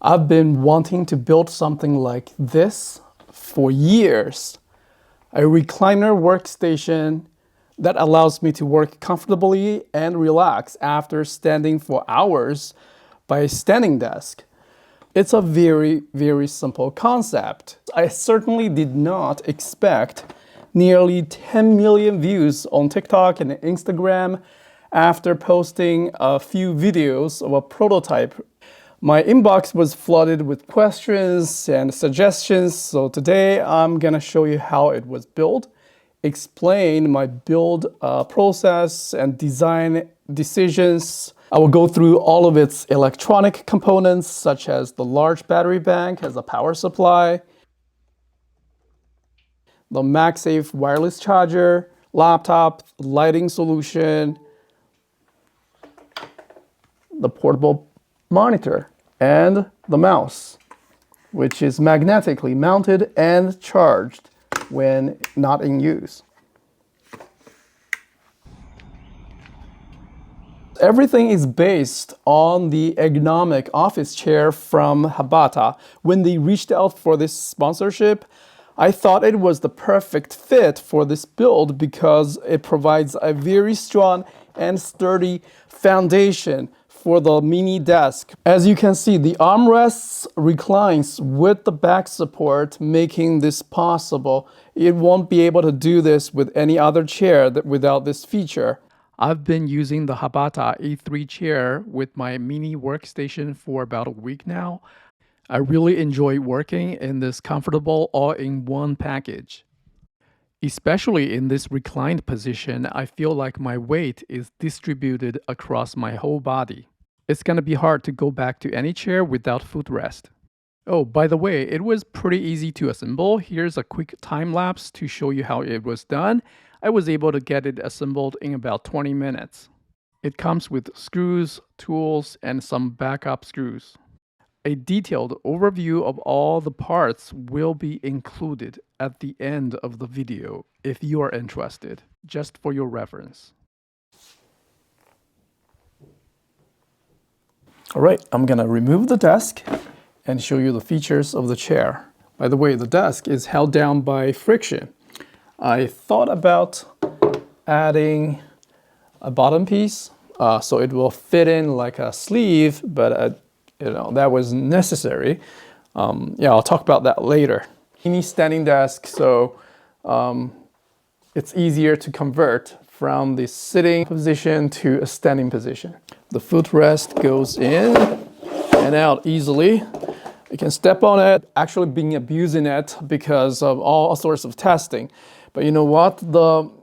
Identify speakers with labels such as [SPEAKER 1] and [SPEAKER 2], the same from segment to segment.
[SPEAKER 1] I've been wanting to build something like this for years. A recliner workstation that allows me to work comfortably and relax after standing for hours by a standing desk. It's a very, very simple concept. I certainly did not expect nearly 10 million views on TikTok and Instagram after posting a few videos of a prototype. My inbox was flooded with questions and suggestions, so today I'm gonna show you how it was built, explain my build process and design decisions. I will go through all of its electronic components, such as the large battery bank as a power supply, the MagSafe wireless charger, laptop, lighting solution, the portable monitor, and the mouse, which is magnetically mounted and charged when not in use. Everything is based on the ergonomic office chair from Hbada. When they reached out for this sponsorship, I thought it was the perfect fit for this build because it provides a very strong and sturdy foundation for the mini desk. As you can see, the armrests reclines with the back support, making this possible. It won't be able to do this with any other chair without this feature. I've been using the Hbada A3 chair with my mini workstation for about a week now. I really enjoy working in this comfortable all-in-one package. Especially in this reclined position, I feel like my weight is distributed across my whole body. It's gonna be hard to go back to any chair without footrest. Oh, by the way, it was pretty easy to assemble. Here's a quick time lapse to show you how it was done. I was able to get it assembled in about 20 minutes. It comes with screws, tools, and some backup screws. A detailed overview of all the parts will be included at the end of the video if you are interested, just for your reference. All right, I'm gonna remove the desk and show you the features of the chair. By the way, the desk is held down by friction. I thought about adding a bottom piece so it will fit in like a sleeve, but that was necessary. Yeah, I'll talk about that later. Mini standing desk, so it's easier to convert from the sitting position to a standing position. The footrest goes in and out easily. You can step on it, actually being abusing it because of all sorts of testing. But you know what?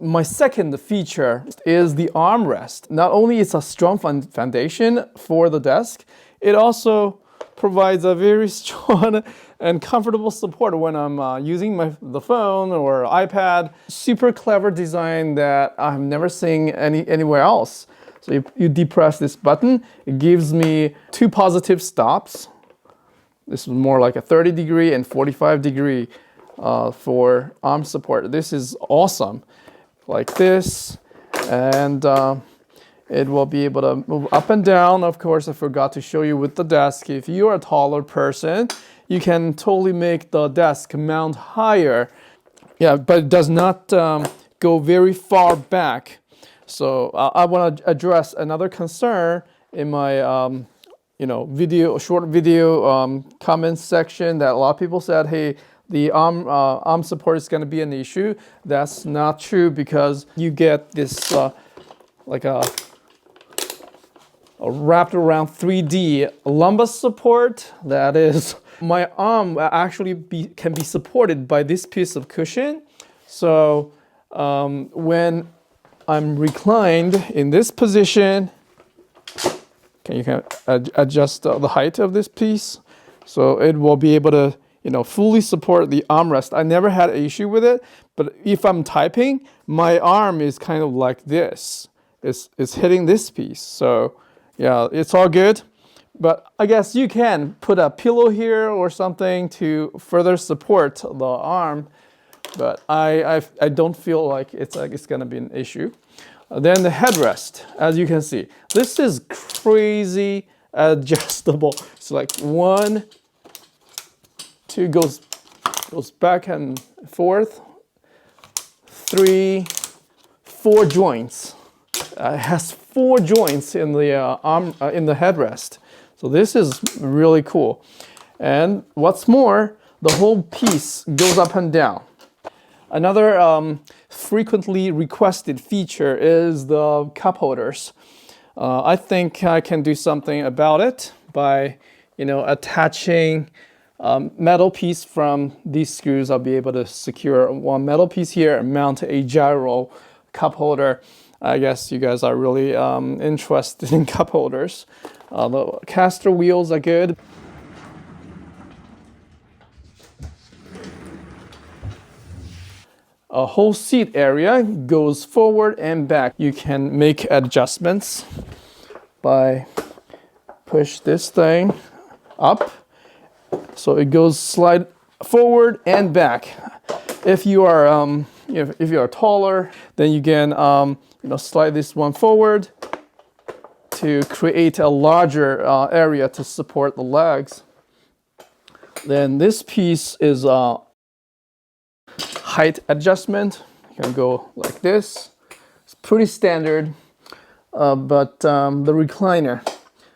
[SPEAKER 1] My second feature is the armrest. Not only is a strong foundation for the desk, it also provides a very strong and comfortable support when I'm using the phone or iPad. Super clever design that I've never seen anywhere else. So if you depress this button, it gives me two positive stops. This is more like a 30-degree and 45-degree for arm support. This is awesome. Like this, and it will be able to move up and down. Of course, I forgot to show you with the desk. If you're a taller person, you can totally make the desk mount higher. Yeah, but it does not go very far back. So I want to address another concern in my short video comments section that a lot of people said, hey, the arm support is going to be an issue. That's not true because you get this like a wrapped around 3D lumbar support. That is, my arm actually can be supported by this piece of cushion. So when I'm reclined in this position, you can adjust the height of this piece, so it will be able to fully support the armrest. I never had an issue with it, but if I'm typing, my arm is kind of like this. It's hitting this piece. So yeah, it's all good. But I guess you can put a pillow here or something to further support the arm. But I don't feel like it's gonna be an issue. Then the headrest, as you can see, this is crazy adjustable. It's like 1, 2 goes back and forth, 3, 4 joints. It has 4 joints in the in the headrest. So this is really cool. And what's more, the whole piece goes up and down. Another frequently requested feature is the cup holders. I think I can do something about it by, attaching metal piece from these screws. I'll be able to secure one metal piece here and mount a gyro cup holder. I guess you guys are really interested in cup holders. The caster wheels are good. A whole seat area goes forward and back. You can make adjustments by push this thing up, so it goes slide forward and back. If you are if you are taller, then you can slide this one forward to create a larger area to support the legs. Then this piece is height adjustment. You can go like this. It's pretty standard, but the recliner.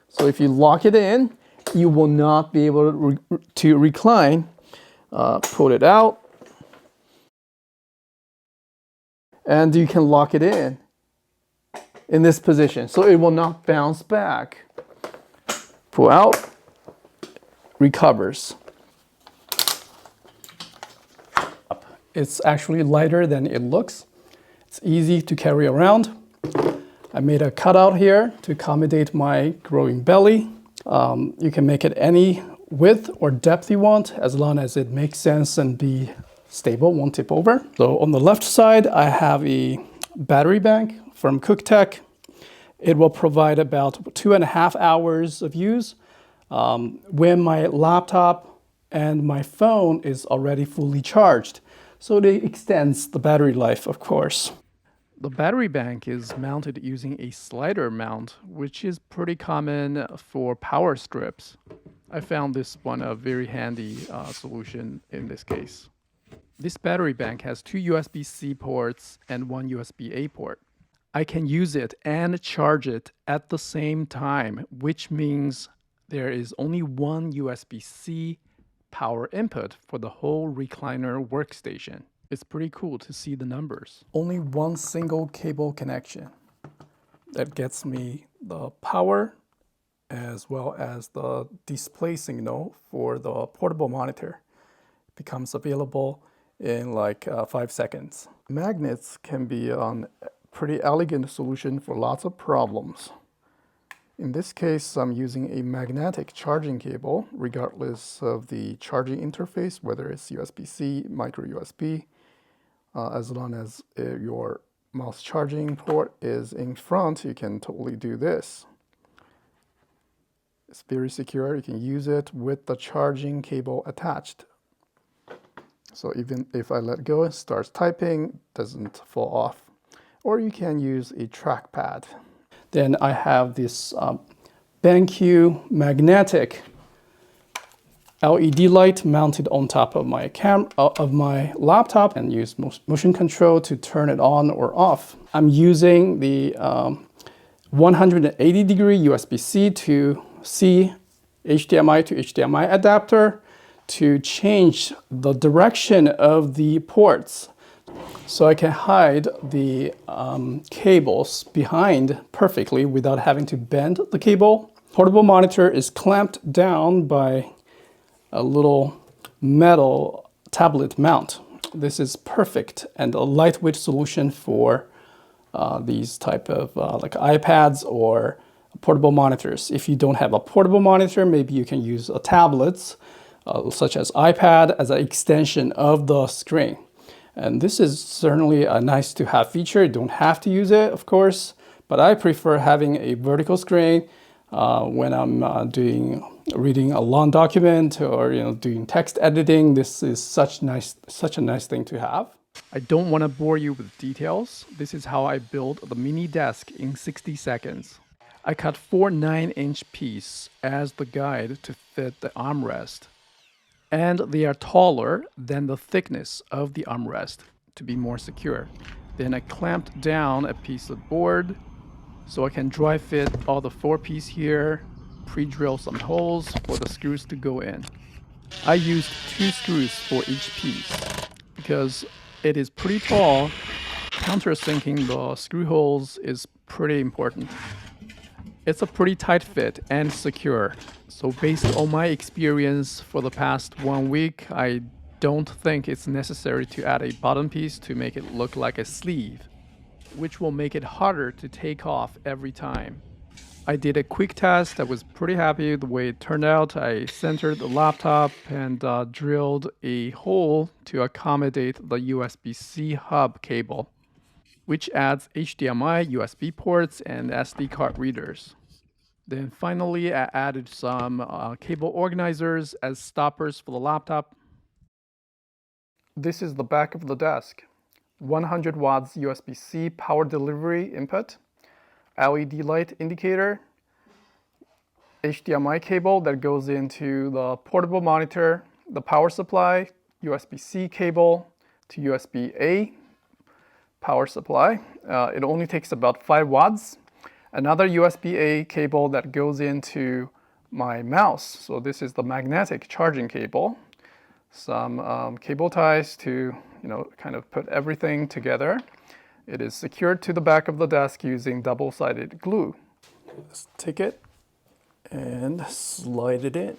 [SPEAKER 1] So if you lock it in, you will not be able to recline. Pull it out, and you can lock it in this position, so it will not bounce back. Pull out, recovers. It's actually lighter than it looks. It's easy to carry around. I made a cutout here to accommodate my growing belly. You can make it any width or depth you want, as long as it makes sense and be stable, won't tip over. So on the left side, I have a battery bank from CookTech. It will provide about 2.5 hours of use when my laptop and my phone is already fully charged. So it extends the battery life, of course. The battery bank is mounted using a slider mount, which is pretty common for power strips. I found this one a very handy solution in this case. This battery bank has 2 USB-C ports and 1 USB-A port. I can use it and charge it at the same time, which means there is only 1 USB-C power input for the whole Recliner workstation. It's pretty cool to see the numbers. Only one single cable connection that gets me the power as well as the display signal for the portable monitor. It becomes available in like 5 seconds. Magnets can be a pretty elegant solution for lots of problems. In this case, I'm using a magnetic charging cable, regardless of the charging interface, whether it's USB-C, micro USB, as long as your mouse charging port is in front, you can totally do this. It's very secure. You can use it with the charging cable attached. So even if I let go, it starts typing, it doesn't fall off. Or you can use a trackpad. Then I have this BenQ magnetic LED light mounted on top of my laptop, and use motion control to turn it on or off. I'm using the 180-degree USB-C to C HDMI to HDMI adapter to change the direction of the ports, so I can hide the cables behind perfectly without having to bend the cable. Portable monitor is clamped down by a little metal tablet mount. This is perfect and a lightweight solution for these type of like iPads or portable monitors. If you don't have a portable monitor, maybe you can use a tablet such as iPad as an extension of the screen. And this is certainly a nice to have feature. You don't have to use it, of course, but I prefer having a vertical screen when I'm reading a long document or doing text editing. This is such a nice thing to have. I don't want to bore you with details. This is how I built the mini desk in 60 seconds. I cut 4 9-inch pieces as the guide to fit the armrest. And they are taller than the thickness of the armrest to be more secure. Then I clamped down a piece of board so I can dry fit all the 4-piece here, pre-drill some holes for the screws to go in. I used 2 screws for each piece because it is pretty tall. Countersinking the screw holes is pretty important. It's a pretty tight fit and secure. So based on my experience for the past 1 week, I don't think it's necessary to add a bottom piece to make it look like a sleeve, which will make it harder to take off every time. I did a quick test. I was pretty happy with the way it turned out. I centered the laptop and drilled a hole to accommodate the USB-C hub cable, which adds HDMI, USB ports, and SD card readers. Then finally, I added some cable organizers as stoppers for the laptop. This is the back of the desk. 100 watts USB-C power delivery input, LED light indicator, HDMI cable that goes into the portable monitor, the power supply, USB-C cable to USB-A power supply. It only takes about 5 watts. Another USB-A cable that goes into my mouse. So this is the magnetic charging cable. Some cable ties to, kind of put everything together. It is secured to the back of the desk using double-sided glue. Let's take it and slide it in.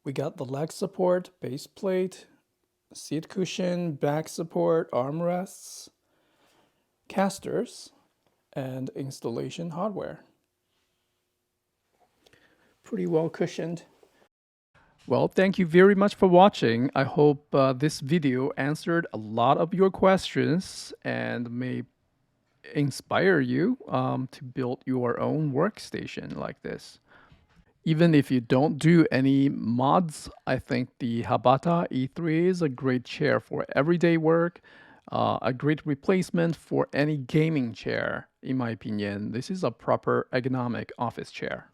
[SPEAKER 1] We got the leg support, base plate, seat cushion, back support, armrests, casters, and installation hardware. Pretty well cushioned. Well, thank you very much for watching. I hope this video answered a lot of your questions and may inspire you to build your own workstation like this. Even if you don't do any mods, I think the Hbada E3 is a great chair for everyday work, a great replacement for any gaming chair, in my opinion. This is a proper ergonomic office chair.